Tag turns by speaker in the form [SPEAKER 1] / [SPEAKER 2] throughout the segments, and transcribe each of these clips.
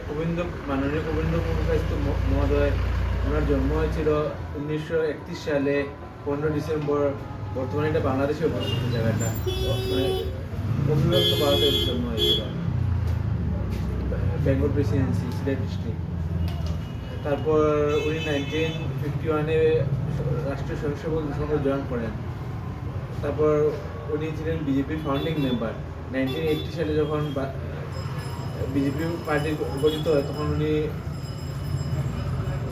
[SPEAKER 1] গোবিন্দ মাননীয় গোবিন্দ মুখাস্ত মহোদয়, ওনার জন্ম হয়েছিল 1931 সালে 15 ডিসেম্বর। বর্তমানে এটা বাংলাদেশে অবস্থিত জায়গাটা, মানে অবিভক্ত ভারতের জন্ম হয়েছিল, বেঙ্গল প্রেসিডেন্সি, সিলেট ডিস্ট্রিক্ট। তারপর উনি 1951-এ রাষ্ট্রীয় স্বয়ংসেবক সংঘ জয়েন করেন। তারপর উনি ছিলেন বিজেপির ফাউন্ডিং মেম্বার। 1980 সালে যখন বিজেপি পার্টি গঠিত হয় তখন উনি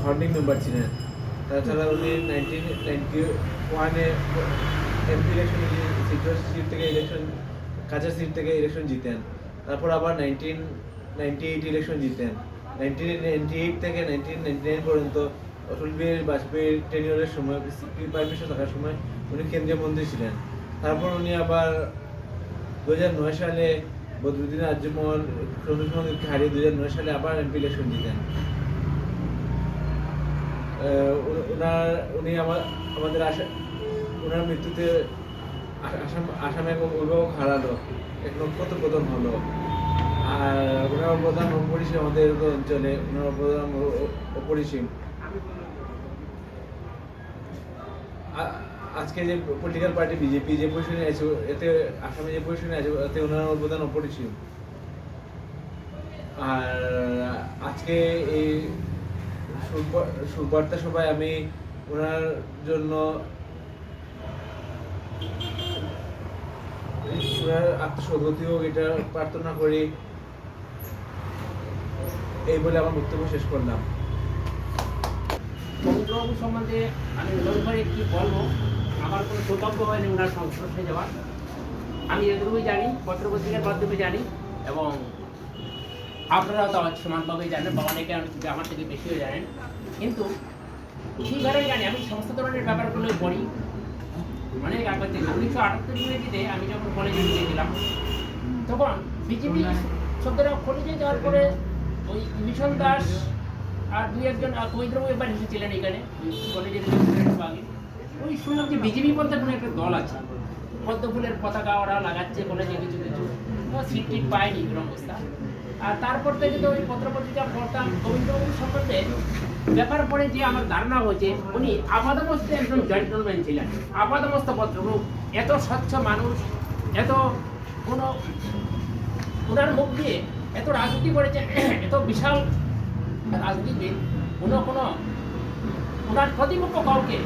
[SPEAKER 1] ফাউন্ডিং মেম্বার ছিলেন। তাছাড়া উনি 1991-এ এমপি ইলেকশনে সিট থেকে কাঁচা সিট থেকে ইলেকশন জিতেন। তারপর আবার 1998 ইলেকশন জিতেন। 1998 থেকে 1999 পর্যন্ত অটল বিহারী বাজপেয়ীর টেনিয়রের সময়, প্রাইম মিনিস্টার থাকার সময় উনি কেন্দ্রীয় মন্ত্রী ছিলেন। তারপর উনি আবার 2009 সালে বদরুদ্দিন আজমল সন্দেশকে হারিয়ে 2009 সালে আবার এমপি ইলেকশন জিতেন। আমাদের ওনার মৃত্যুতে আসামে অভিভাবক হারালো, এক নক্ষত্র প্রদান হলো। আর ওনার অবদান অপরিসীম, আমাদের অঞ্চলে ওনার অবদান অপরিসীম। আজকে যে পলিটিক্যাল পার্টি বিজেপি যে পজিশনে আছে, এতে আসামে যে পজিশনে আছে, এতে ওনার অবদান অপরিসীম। আর আজকে এই সুবার্তা সভায় আমি ওনার জন্য ওনার আত্মসদ্গতি হোক এটা প্রার্থনা করি, এই বলে আমার বক্তব্য শেষ করলাম।
[SPEAKER 2] গোবিন্দবাবু সম্বন্ধে আমি নতুনভাবে কি বলবো, আমার কোনো সৌভাগ্য হয়নি ওনার সংস্পর্শে যাওয়ার। আমি এগুলোই জানি, পত্রপত্রিকার মাধ্যমে জানি, এবং আপনারাও তো সমানভাবেই জানেন বা অনেকে আমার থেকে বেশিও জানেন। কিন্তু ঠিকভাবে জানি, আমি সমস্ত ধরনের ব্যাপারগুলোই পড়ি অনেক আগে থেকে। 1978 ইংরেজিতে আমি যখন কলেজে গিয়েছিলাম, তখন বিজেপি শব্দটা কলেজে যাওয়ার পরে ওই মিশন দাস আর দুই একজন গোবিন্দবাবু এবার এসেছিলেন এখানে কলেজের আগে। ওই শুনলাম যে বিজেপি বলতে কোনো একটা দল আছে, পদ্ম ফুলের পতাকা ওরা লাগাচ্ছে কলেজে কিছু কিছু, সিট টিট পায়নি এরকম অবস্থা। আর তারপর থেকে তো ওই পত্রপত্রিকা পড়তাম গোবিন্দবাবুর সম্বন্ধে। ব্যাপার পরে যে আমার ধারণা হয়েছে, উনি আপাদমস্ত একজন জেন্টলম্যান ছিলেন, আপাদমস্ত ভদ্রলোক, এত স্বচ্ছ মানুষ, এত কোনো ওনার মুখ দিয়ে এত রাজনীতি করেছেন, এত বিশাল রাজনীতিবিদ, কোনো ওনার প্রতিপক্ষ কাউকে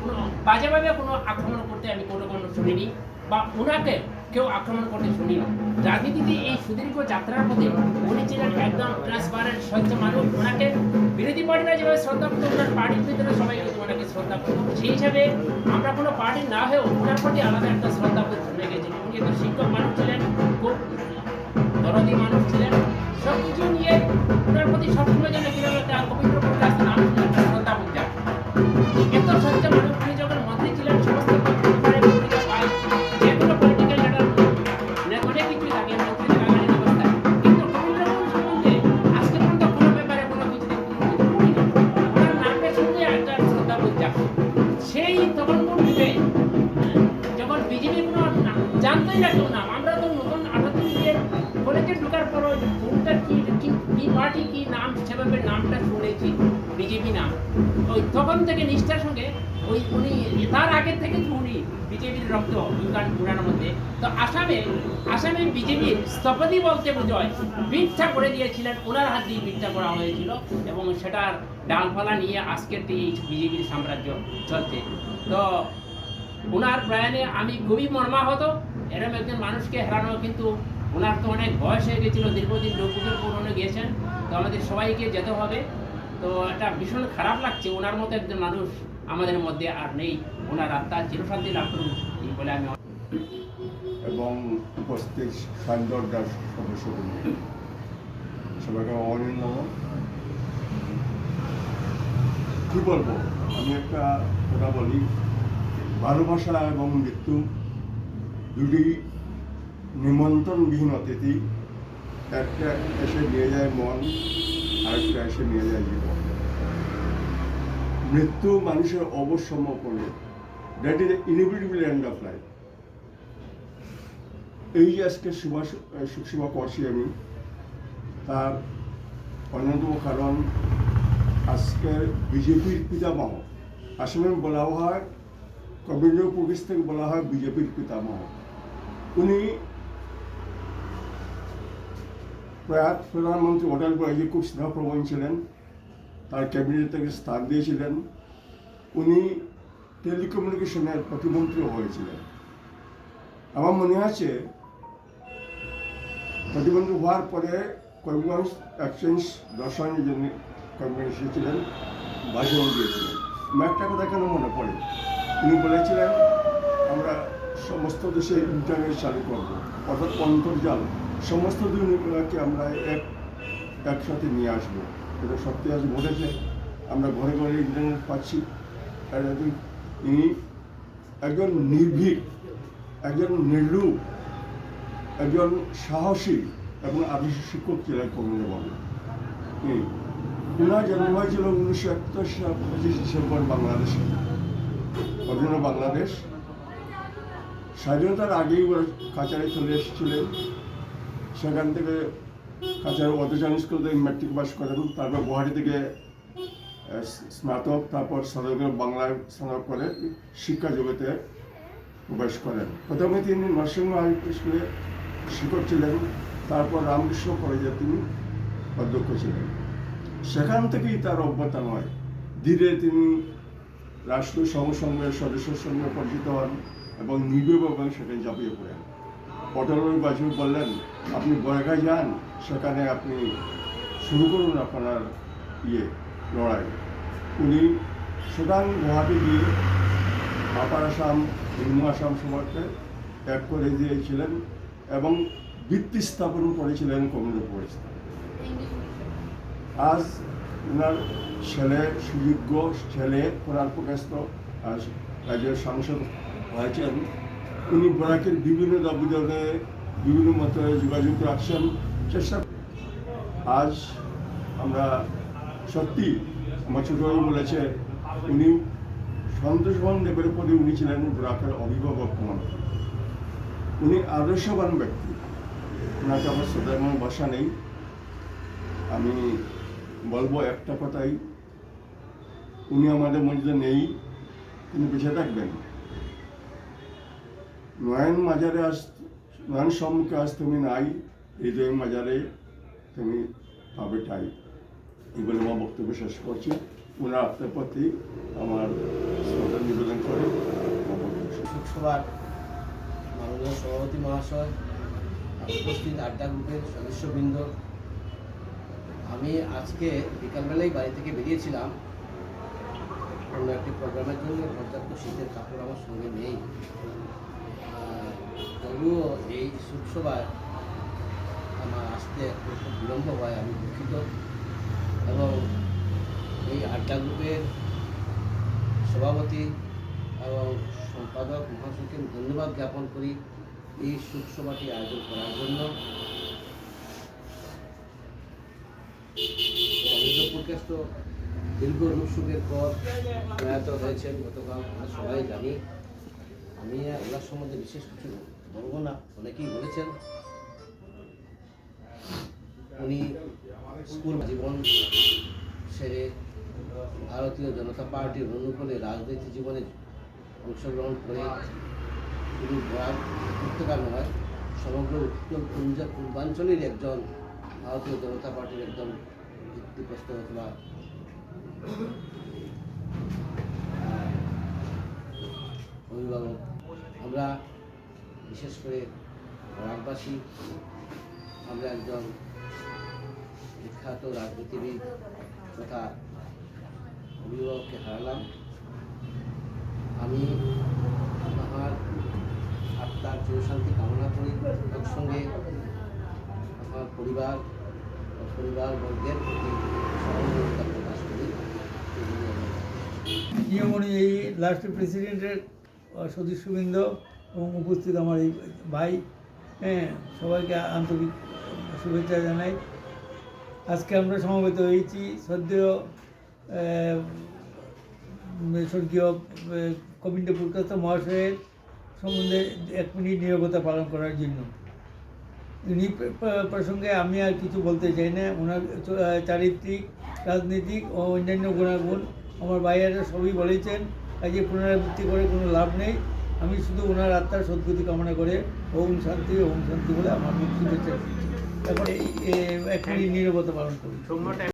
[SPEAKER 2] কোনো বাজেভাবে কোনো আক্রমণ করতে আমি কোনো শুনিনি, বা ওনাকে কেউ আক্রমণ করতে শুনি না। রাজনীতিতে এই সুদীর্ঘ যাত্রার মধ্যে উনি ছিলেন একদম ট্রান্সপারেন্ট, স্বচ্ছ মানুষ। ওনাকে বিরোধী পার্টিরা যেভাবে শ্রদ্ধা করতো, ওনার পার্টির ভিতরে সবাই কিন্তু ওনাকে শ্রদ্ধা করতো। সেই হিসাবে আমরা কোনো পার্টি না হয়েও ওনার প্রতি আলাদা একটা শ্রদ্ধা জমে গেছিল। উনি একজন শিক্ষক মানুষ ছিলেন, খুব দরদি মানুষ ছিলেন, সব কিছু নিয়ে ওনার প্রতি সবসময় যেন কীভাবে একটা গোবিন্দপুর কাছে নাম শ্রদ্ধা বুঝা। এত স্বচ্ছ মানুষ, উনি যখন মন্ত্রী ছিলেন সমস্ত পত্রিকা পাই, যে কোনো পলিটিক্যাল লিডার অনেক কিছুই থাকে মন্ত্রী থাকালীন অবস্থায়। কিন্তু গোবিন্দবাবু সম্বন্ধে আজকে পর্যন্ত কোনো ব্যাপারে কোনো কিছু ওনার নামটা শুনলে একটা শ্রদ্ধা বুঝা। সেই তখন পূর্বে যখন বিজেপি কোনো জানতেই না কেউ নাম, আমরা তো নতুন 78 কলেজে ঢোকার পর কোনটা কি পার্টি কি নাম সেভাবে নামটা শুনেছি, বিজেপি নাম। ওই তখন থেকে নিষ্ঠার সঙ্গে ওই উনি তার আগের থেকে উনি বিজেপির রক্ত উনার মধ্যে। তো আসামে বিজেপির স্থপতি বলতে বোঝায় ভিক্ষা করে দিয়েছিলেন, ওনার হাত দিয়ে ভিক্ষা করা হয়েছিল, এবং সেটার ডালপালা নিয়ে আজকের এই বিজেপির সাম্রাজ্য চলছে। তো ওনার প্রয়াণে আমি খুবই মর্মাহত। এরকম একজন মানুষকে হারানো, কিন্তু ওনার তো অনেক বয়স হয়ে গেছিল, দীর্ঘদিন রোগের পুরনো গিয়েছেন। তো আমাদের সবাইকে যেতে হবে। তো এটা ভীষণ খারাপ লাগছে, ওনার মতো একজন মানুষ আমাদের মধ্যে আর নেই। ওনার আত্মা চিরশান্তি লাভ করুন এই বলে আমি।
[SPEAKER 3] এবং উপস্থিত সান্দর্দার সদস্যবৃন্দ সবাইকে অনিন্নম। কি বলবো, আমি একটা কথা বলি, ভালোবাসা এবং মৃত্যু দুটি নিমন্ত্রণবিহীন অতিথি। একটা এসে নিয়ে যায় মন, আরেকটা এসে নিয়ে যায় জীবন। মৃত্যু মানুষের অবশ্যম্য করে, that is inevitable end of life. এই যে আজকে শুভ করছি আমি, তার অন্যতম কারণ আজকের বিজেপির পিতামহ। আসলে বলা হয় কবীন্দ্র পুলিশ থেকে বলা হয় বিজেপির পিতামহ। উনি প্রয়াত প্রধানমন্ত্রী অটল বিহারী খুব স্নেহপ্রবণ ছিলেন, তার ক্যাবিনেট থেকে স্থান দিয়েছিলেন। উনি টেলিকমিউনিকেশনের প্রতিমন্ত্রীও হয়েছিলেন। আমার মনে আছে প্রতিমন্ত্রী হওয়ার পরে করিমগঞ্জ এক্সচেঞ্জ দর্শনের জন্য করিমগঞ্জ এসেছিলেন, ভাষণ দিয়েছিলেন। আমার একটা কথা কেন মনে পড়ে, উনি বলেছিলেন আমরা সমস্ত দেশে ইন্টারনেট চালু করবো, অর্থাৎ অন্তর্জাল সমস্ত দুনিয়াকে আমরা একসাথে নিয়ে আসবো। এটা সত্যি আজ ঘটেছে, আমরা ঘরে ঘরে ইন্টারনেট পাচ্ছি। আর ইনি একজন নির্ভীক, একজন নির্লুপ, একজন সাহসী এবং আদর্শ শিক্ষক ছিলেন কবীন্দ্রবাবু। উনার জন্ম হয়েছিল 1971 সাল 25 ডিসেম্বর বাংলাদেশে, অধীন বাংলাদেশ। স্বাধীনতার আগেই ওরা কাছাড়ে চলে এসেছিলেন। সেখান থেকে কাছাড় অটোজান স্কুল থেকে ম্যাট্রিক পাস করেন, তারপর গুয়াহাটি থেকে স্নাতক, তারপর স্নাতক বাংলায় স্নাতক করে শিক্ষা জগতে প্রবেশ করেন। প্রথমে তিনি নরসিংহ হাই স্কুলে শিক্ষক ছিলেন, তারপর রামকৃষ্ণ কলেজে তিনি অধ্যক্ষ ছিলেন। সেখান থেকেই তার অভ্যতা হয়। ধীরে তিনি রাষ্ট্রীয় সংঘের সদস্যের সঙ্গে পরিচিত হন এবং নিবিড়ভাবে সেখানে ঝাঁপিয়ে পড়েন। অটল বিহারী বাজপেয়ী বললেন আপনি বয়গায় যান, সেখানে আপনি শুরু করুন আপনার লড়াই। উনি সুদান গুয়াহাটি গিয়ে আপার আসাম, নিম্ন আসাম সমাজকে এক করে দিয়েছিলেন এবং ভিত্তি স্থাপন করেছিলেন কবীন্দ্র পরিস্থিতি। আজ ওনার ছেলে, সুযোগ্য ছেলে কোরআন প্রকাশিত রাজ্যের সাংসদ হয়েছেন। উনি বরাকের বিভিন্ন দাবিদানে বিভিন্ন মতে যোগাযোগ রাখছেন, চেষ্টা। আজ আমরা সত্যি, আমার ছোট ভাই বলেছে উনি সন্তোষবান দেবের পদে উনি ছিলেন বরাকের অভিভাবক মন্ত্রী। উনি আদর্শবান ব্যক্তি, ওনাকে আমার শ্রদ্ধার ভাষা নেই। আমি বলবো একটা কথাই, উনি আমাদের মধ্যে নেই, তিনি বেঁচে থাকবেন। নয়ন মাজারে আজ, নয়ন সম্মুখে আজ তুমি নাই, হৃদয় মাজারে তুমি পাবে ঠাই। এই বলে আমার বক্তব্য শেষ করছি। ওনার আত্মার প্রতি আমার শ্রদ্ধা নিবেদন করে
[SPEAKER 4] লোকসভার মাননীয় সভাপতি মহাশয়, উপস্থিত আড্ডা গ্রুপের সদস্যবৃন্দ, আমি আজকে বিকালবেলায় বাড়ি থেকে বেরিয়েছিলাম অন্য একটি প্রোগ্রামের জন্য। পর্যাপ্ত শীতের কাপড় আমার সঙ্গে নেই, তবুও এই শোকসভায় আমার আসতে খুব বিলম্ব হয়, আমি দুঃখিত। এবং এই আড্ডা গ্রুপের সভাপতি এবং সম্পাদক মহাশয়কে ধন্যবাদ জ্ঞাপন করি এই শোকসভাটি আয়োজন করার জন্য। কবীন্দ্রপুরকেশ তো দীর্ঘ রূপসুখের পর প্রয়াত হয়েছেন গতকাল, আমরা সবাই জানি। আমি ওনার সম্বন্ধে বিশেষ কিছু বলবো না, অনেকেই বলেছেন। উনি স্কুল জীবন সেরে ভারতীয় জনতা পার্টির অনুকূলে রাজনৈতিক জীবনে অংশগ্রহণ করে শুধু বরাক উপত্যকা নয়, সমগ্র উত্তর পূর্বাঞ্চলের একজন ভারতীয় জনতা পার্টির একজন ভিত্তিপ্রস্তর অথবা অভিভাবক। আমরা বিশেষ করে বরাকবাসী, আমরা একজন বিখ্যাত রাজনীতিবিদ তথা অভিভাবককে হারালাম। আমি আমার আত্মার চিরশান্তি কামনা করি, একসঙ্গে আমার পরিবারবর্গের প্রতি সহমর্মিতা প্রকাশ করি।
[SPEAKER 5] নিয়ম অনুযায়ী রাষ্ট্রীয় প্রেসিডেন্টের সদস্যবৃন্দ এবং উপস্থিত আমার এই ভাই, সবাইকে আন্তরিক শুভেচ্ছা জানাই। আজকে আমরা সমবেত হয়েছি শ্রদ্ধেয় স্বর্গীয় কবীন্দ্রপুরকেশ মহাশয়ের সম্বন্ধে 1 মিনিট নীরবতা পালন করার জন্য। উনি প্রসঙ্গে আমি আর কিছু বলতে চাই না। ওনার চারিত্রিক, রাজনৈতিক ও অন্যান্য গুণাগুণ আমার ভাইয়েরা সবই বলেছেন, কাজে পুনরাবৃত্তি করে কোনো লাভ নেই। আমি শুধু ওনার আত্মার সদ্গতি কামনা করে ওম শান্তি বলে আমার শুভেচ্ছা দিচ্ছি। এখন এখনই নীরবতা পালন করি।
[SPEAKER 2] সৌম্য